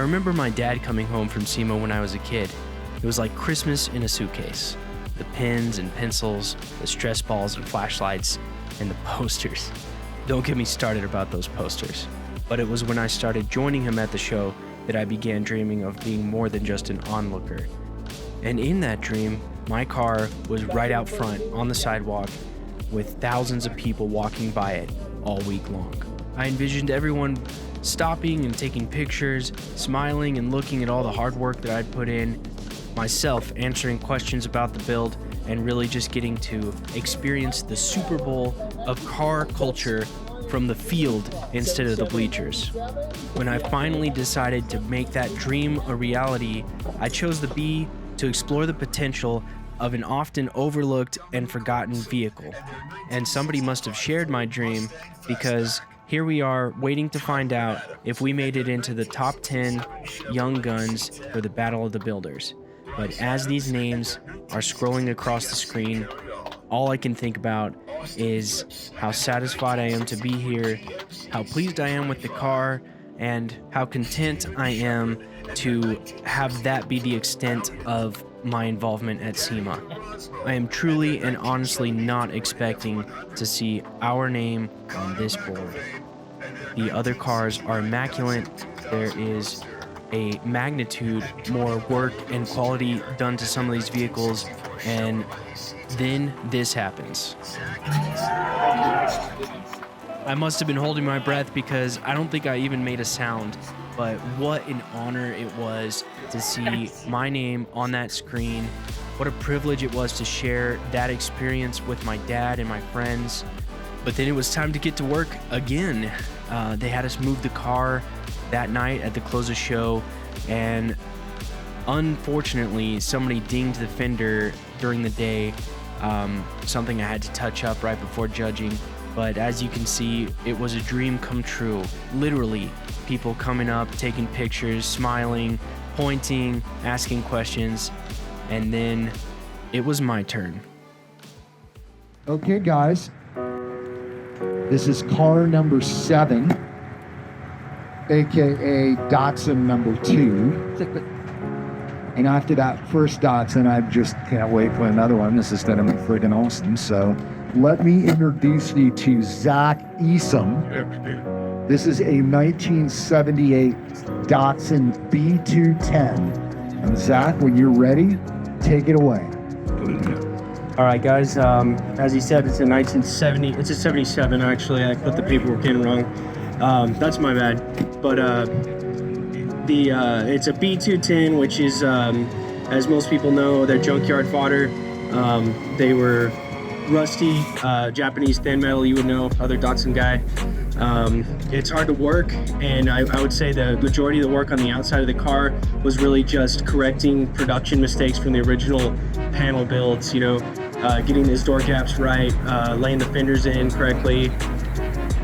remember my dad coming home from SEMA when I was a kid. It was like Christmas in a suitcase. The pens and pencils, the stress balls and flashlights, and the posters. Don't get me started about those posters. But it was when I started joining him at the show that I began dreaming of being more than just an onlooker. And in that dream, my car was right out front on the sidewalk with thousands of people walking by it all week long. I envisioned everyone stopping and taking pictures, smiling and looking at all the hard work that I'd put in, myself answering questions about the build, and really just getting to experience the Super Bowl of car culture from the field instead of the bleachers. When I finally decided to make that dream a reality, I chose the B to explore the potential of an often overlooked and forgotten vehicle. And somebody must have shared my dream, because here we are waiting to find out if we made it into the top 10 young guns for the Battle of the Builders. But as these names are scrolling across the screen, all I can think about is how satisfied I am to be here, how pleased I am with the car, and how content I am to have that be the extent of my involvement at SEMA. I am truly and honestly not expecting to see our name on this board. The other cars are immaculate. There is a magnitude more work and quality done to some of these vehicles, and then this happens. I must have been holding my breath because I don't think I even made a sound, but what an honor it was to see my name on that screen. What a privilege it was to share that experience with my dad and my friends. But then it was time to get to work again. They had us move the car that night at the close of show, and unfortunately somebody dinged the fender during the day, something I had to touch up right before judging. But as you can see, it was a dream come true. Literally, people coming up, taking pictures, smiling, pointing, asking questions, and then it was my turn. Okay, guys. This is car number 7, aka Datsun number 2. And after that first Datsun, I just can't wait for another one. This is gonna be friggin' awesome. So let me introduce you to Zach Esom. This is a 1978 Datsun B210. And Zach, when you're ready, take it away. All right, guys. As he said, it's a 1970. It's a 77, actually. I put the paperwork in wrong. That's my bad. But it's a B210, which is, as most people know, they're junkyard fodder. They were rusty, Japanese thin metal. You would know, other Datsun guy. It's hard to work, and I would say the majority of the work on the outside of the car was really just correcting production mistakes from the original panel builds, you know, getting these door gaps right, laying the fenders in correctly.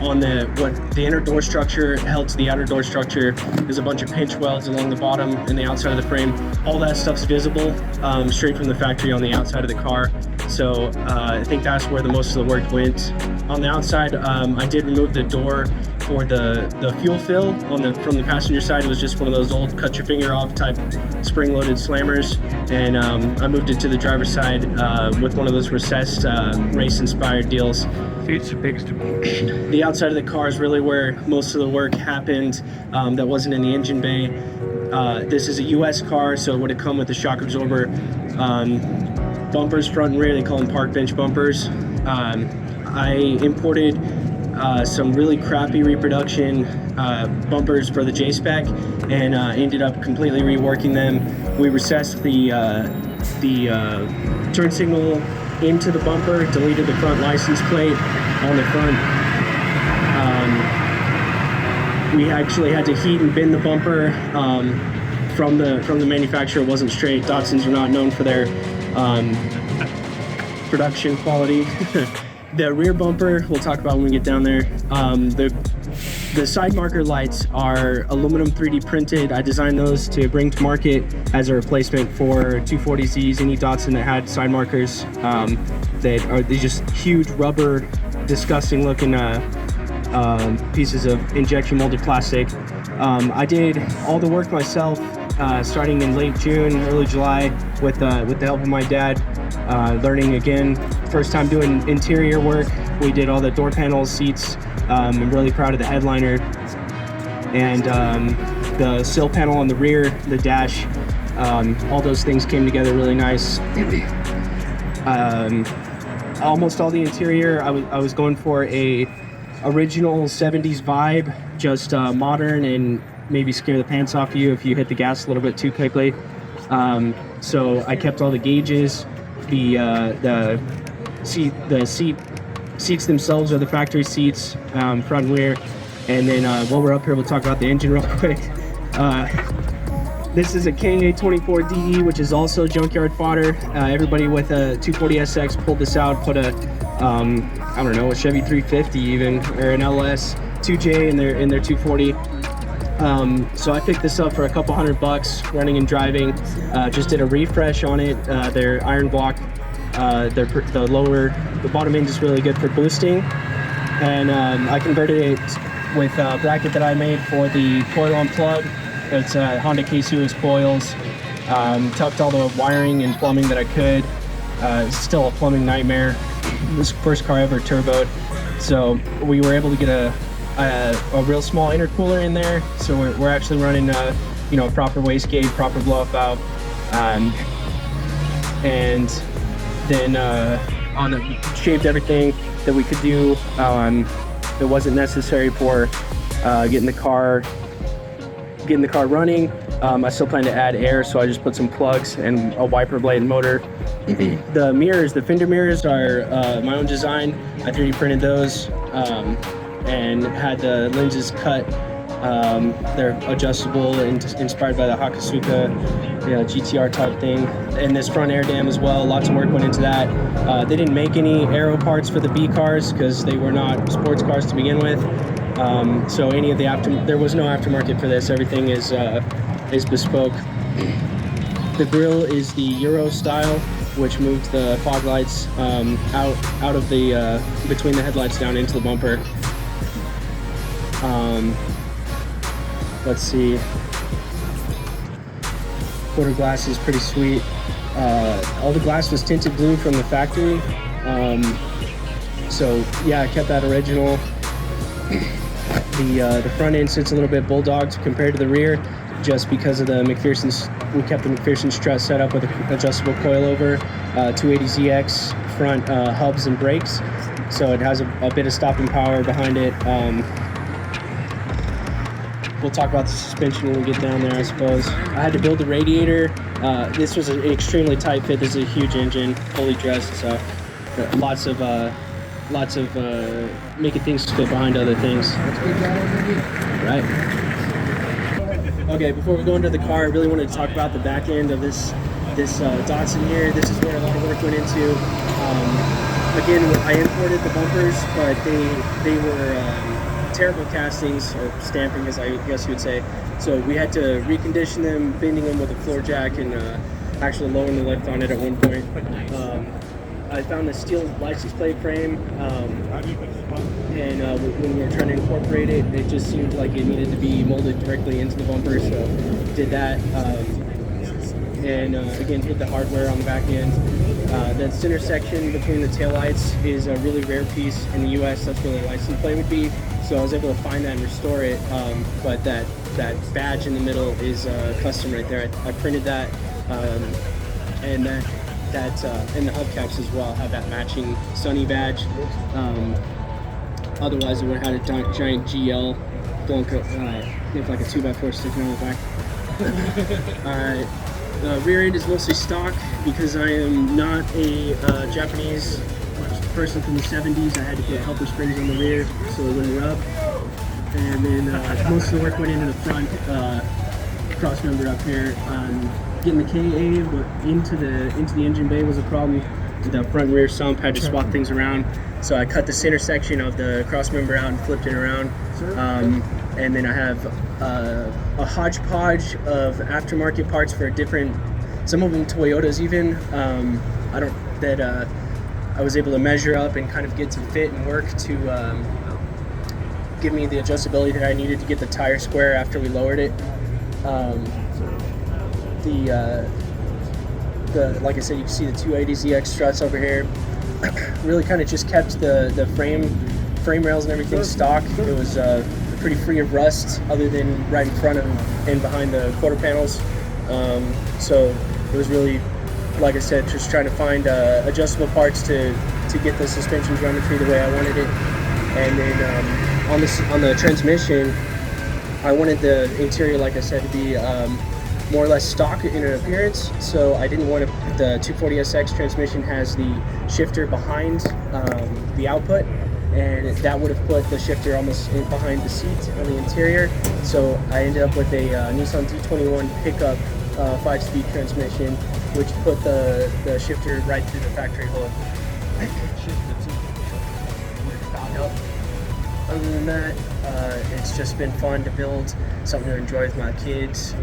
On the inner door structure held to the outer door structure, there's a bunch of pinch welds along the bottom and the outside of the frame. All that stuff's visible straight from the factory on the outside of the car. So I think that's where the most of the work went. On the outside, I did remove the door for the fuel fill. From the passenger side, it was just one of those old cut your finger off type spring-loaded slammers, and I moved it to the driver's side with one of those recessed race-inspired deals. The outside of the car is really where most of the work happened. That wasn't in the engine bay. This is a US car, so it would have come with the shock absorber bumpers front and rear. They call them park bench bumpers. I imported some really crappy reproduction bumpers for the J-Spec, and ended up completely reworking them. We recessed the turn signal into the bumper, deleted the front license plate on the front. We actually had to heat and bend the bumper from the manufacturer. It wasn't straight. Datsuns are not known for their production quality. The rear bumper, we'll talk about when we get down there. The side marker lights are aluminum 3D printed. I designed those to bring to market as a replacement for 240Zs, any Datsun that had side markers. That are these just huge rubber, disgusting looking pieces of injection molded plastic. I did all the work myself, starting in late June, early July, with the help of my dad. Learning again, first time doing interior work. We did all the door panels, seats. I'm really proud of the headliner and the sill panel on the rear, the dash. All those things came together really nice. Almost all the interior, I was going for a original 70s vibe, just modern and maybe scare the pants off you if you hit the gas a little bit too quickly. So I kept all the gauges. The seats themselves are the factory seats, front and rear. And then while we're up here, we'll talk about the engine real quick. This is a KA24DE, which is also junkyard fodder. Everybody with a 240SX pulled this out, put a, I don't know, a Chevy 350 even, or an LS 2J in their 240. So I picked this up for a couple $100 running and driving. Just did a refresh on it. Their iron block, the bottom end is really good for boosting. And I converted it with a bracket that I made for the coil on plug. It's Honda K-Suez coils. Tucked all the wiring and plumbing that I could. It's still a plumbing nightmare. This first car I ever turboed. So we were able to get a real small intercooler in there. So we're actually running a proper wastegate, proper blow-off valve. And then shaved everything that we could do that wasn't necessary for getting the car running. I still plan to add air, so I just put some plugs and a wiper blade motor. The mirrors, the fender mirrors, are my own design. I 3D printed those and had the lenses cut. They're adjustable and inspired by the Hakasuka GTR type thing. And this front air dam as well, lots of work went into that. They didn't make any aero parts for the B cars because they were not sports cars to begin with. So any of the there was no aftermarket for this. Everything is bespoke. The grille is the Euro style, which moved the fog lights out of the between the headlights down into the bumper. Let's see. Quarter glass is pretty sweet. All the glass was tinted blue from the factory. So yeah, I kept that original. The front end sits a little bit bulldogged compared to the rear, just because of the McPherson's. We kept the McPherson strut set up with an adjustable coilover, 280ZX front hubs and brakes, so it has a bit of stopping power behind it. We'll talk about the suspension when we get down there, I suppose. I had to build the radiator. This was an extremely tight fit. This is a huge engine, fully dressed, so lots of making things fit behind other things. Right. Okay, before we go into the car, I really wanted to talk about the back end of this Datsun here. This is where a lot of work went into. Again, I imported the bumpers, but they were terrible castings, or stamping as I guess you would say. So we had to recondition them, bending them with a floor jack and actually lowering the lift on it at one point. I found the steel license plate frame, and when we were trying to incorporate it, it just seemed like it needed to be molded directly into the bumper, so did that. And again, hit the hardware on the back end. That center section between the taillights is a really rare piece in the US. That's where the license plate would be. So I was able to find that and restore it. But that badge in the middle is custom right there. I printed that, and that and the hubcaps as well have that matching Sunny badge. Otherwise, it would have had a giant GL Blanca, with like a 2x4 sticking on the back. Alright, the rear end is mostly stock because I am not a Japanese person from the 70s. I had to put helper springs on the rear so it wouldn't rub. And then most of the work went into the front cross member up here. Getting the KA into the engine bay was a problem. The front and rear sump had to swap things around, so I cut the center section of the cross member out and flipped it around. And then I have a hodgepodge of aftermarket parts for different, some of them Toyotas even. I was able to measure up and kind of get to fit and work to give me the adjustability that I needed to get the tire square after we lowered it. Like I said, you can see the 280ZX struts over here. Really kind of just kept the frame rails and everything stock. It was pretty free of rust, other than right in front of and behind the quarter panels. So it was really, like I said, just trying to find adjustable parts to get the suspension geometry the way I wanted it. And then on the transmission, I wanted the interior, like I said, to be more or less stock in an appearance. So I didn't want to. The 240SX transmission has the shifter behind the output, and that would have put the shifter almost behind the seat on the interior. So I ended up with a Nissan D21 pickup 5-speed transmission, which put the shifter right through the factory hole. Other than that, it's just been fun to build something to enjoy with my kids.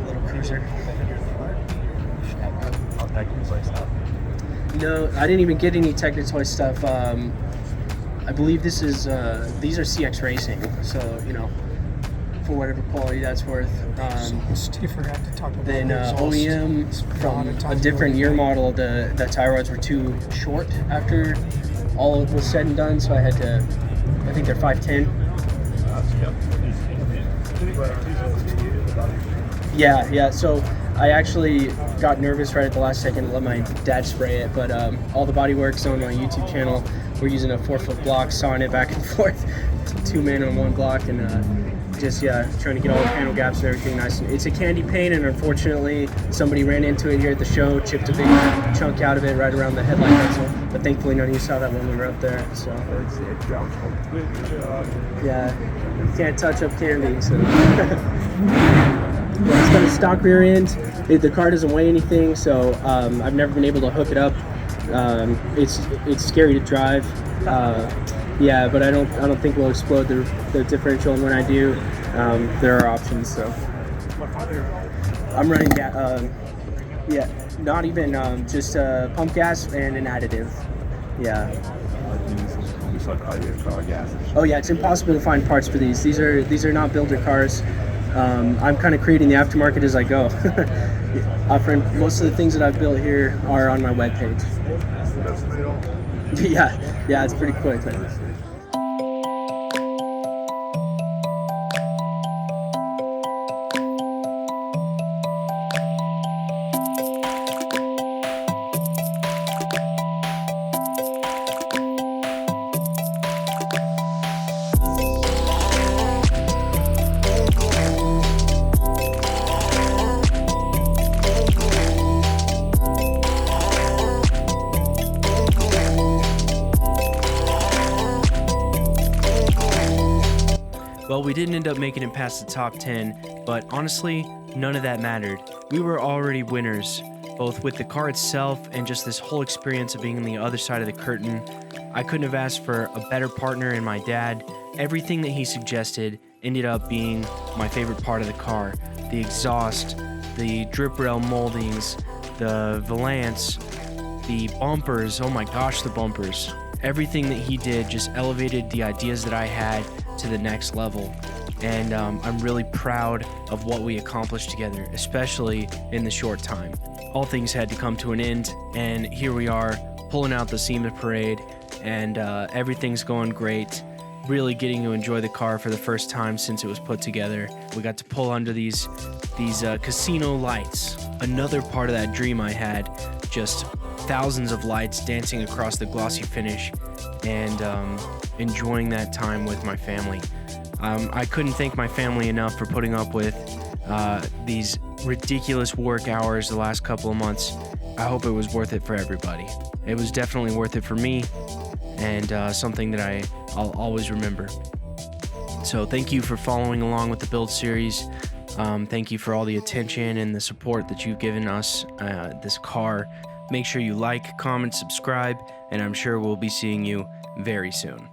Little cruiser. No, I didn't even get any Technotoy stuff. I believe these are CX Racing, so you know, for whatever quality that's worth. Steve forgot to talk about then OEM from a different year model. The tie rods were too short after all was said and done, so I had to. I think they're 5'10". Yeah. So I actually got nervous right at the last second and let my dad spray it, but all the body work's on my YouTube channel. We're using a 4-foot block, sawing it back and forth, 2 men on 1 block, and just trying to get all the panel gaps and everything nice. It's a candy paint, and unfortunately somebody ran into it here at the show, chipped a big chunk out of it right around the headlight bezel, but thankfully none of you saw that when we were up there. So yeah, you can't touch up candy. So yeah, it's got a stock rear end. The car doesn't weigh anything, so I've never been able to hook it up. It's scary to drive. Yeah, but I don't think we'll explode the differential, and when I do, there are options. So I'm running not even just pump gas and an additive. Yeah. Oh yeah, it's impossible to find parts for these. These are not builder cars. I'm kind of creating the aftermarket as I go. Most of the things that I've built here are on my webpage. Yeah, it's pretty quick. Well, we didn't end up making it past the top 10, but honestly, none of that mattered. We were already winners, both with the car itself and just this whole experience of being on the other side of the curtain. I couldn't have asked for a better partner in my dad. Everything that he suggested ended up being my favorite part of the car. The exhaust, the drip rail moldings, the valance, the bumpers, oh my gosh, the bumpers. Everything that he did just elevated the ideas that I had to the next level. And I'm really proud of what we accomplished together, especially in the short time. All things had to come to an end, and here we are pulling out the SEMA parade, and everything's going great. Really getting to enjoy the car for the first time since it was put together. We got to pull under these casino lights. Another part of that dream I had, just thousands of lights dancing across the glossy finish, and enjoying that time with my family. I couldn't thank my family enough for putting up with these ridiculous work hours the last couple of months. I hope it was worth it for everybody. It was definitely worth it for me, and something that I'll always remember. So thank you for following along with the build series. Thank you for all the attention and the support that you've given us this car. Make sure you like, comment, subscribe, and I'm sure we'll be seeing you very soon.